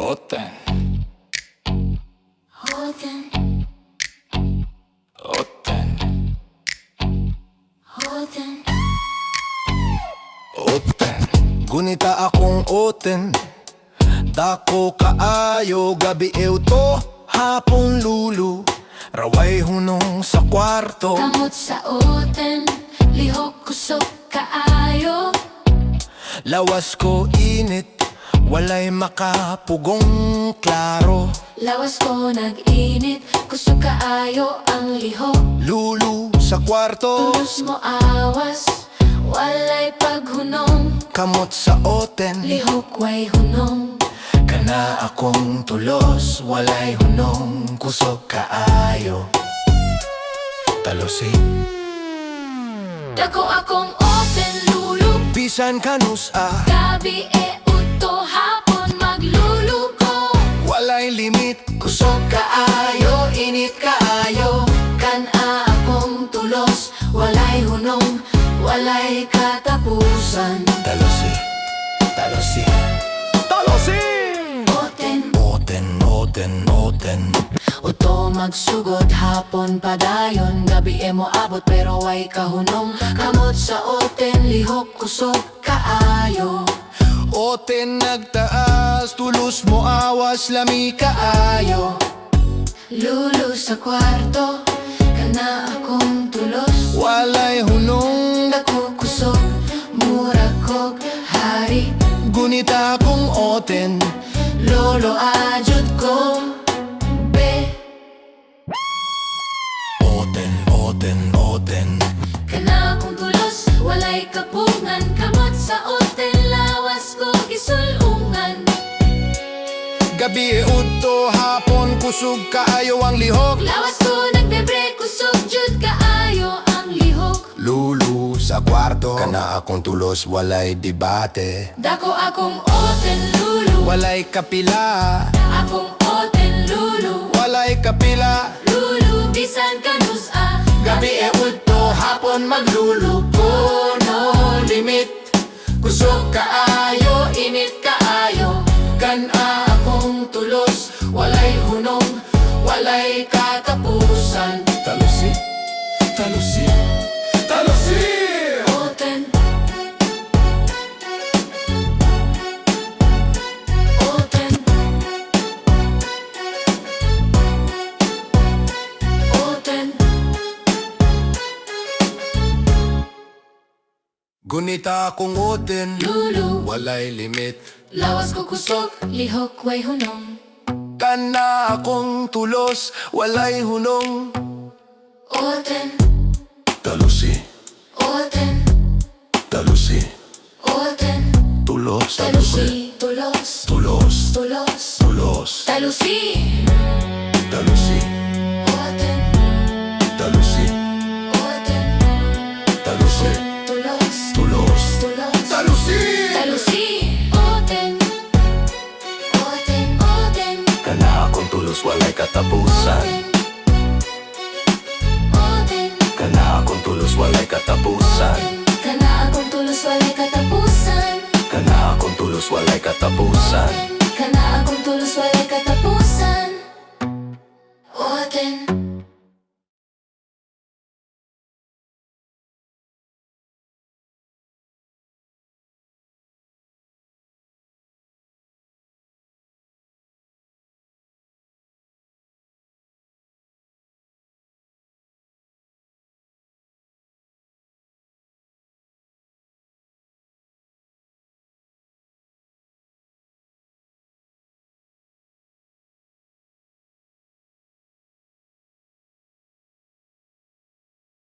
Oten, Oten, oten, Oten, oten. Gunita akong oten, dako kaayo, gabi ew to, hapon lulu, raway hunong sa kwarto. kamot sa Oten, lihok kusog kaayo. Lawas ko init, walay makapugong klaro. Lawas ko nag-init, kusog kaayo ang lihok. Lulu sa kwarto, Tulos mo awas, walay paghunong. kamot sa oten, Lihok way hunong. kana akong tulos, walay hunong, kusog kaayo. Talosi, Dako akong Oten lulu, bisan kanus gabi e uto hapon magluluko. walay limit. Kusog kaayo, init kaayo. Kana akong tulos, walay hunong, walay katapusan. Talosi, talosi, talosi. Oten, Oten, oten, oten, uto magsugod hapon padayon. Gabi e mo abot pero way kahunong. Kamot sa Oten, lihok kusog kaayo. oten nagtaas, tulos mo awas, lami kaayo. Lulu sa kwarto, kana akong tulos. Walay hunong, Dako kusog, mura kog hari. gunita kong oten. Lolo ajud ko, be. Oten, oten, oten, Kana akong tulos, walay kapungan. Kamot sa Oten, lawas ko gisulungan. gabi udto, hapon kusog kaayo ang lihok. Lawas ko nagbebre, kusog jud kaayo ang lihok. Lulu sa kwarto, kana akong tulos, walay debate. Dako akong Oten lulu, Walay kapila, akong Oten lulu. walay kapila. Lulu bisan kanus Gabi e udto, hapon magluluko, no limit. Kusog kaayo, init kaayo. Kana akong tulos, walay hunong, walay katapusan. Talusi, talusi, talusi. Oten, Oten, Oten. Gunita akong oten, Lulu, walay limit. lawas ko kusog, lihok way hunong. Kana akong tulos, walay hunong. Oten, Talusi, Oten, talusi, Oten. tulos, Talusi, tulos, tulos, tulos. tulos, Talusi, talusi, Oten, talusi, Oten. talusi, Tulos, tulos, tulos. talusi. Talusi, Oten, Oten, Oten. Kana akong tulos, walay katapusan. Oten, Kana akong tulos, walay katapusan. kana akong tulos walay katapusan. Kana akong tulos, walay katapusan. Kana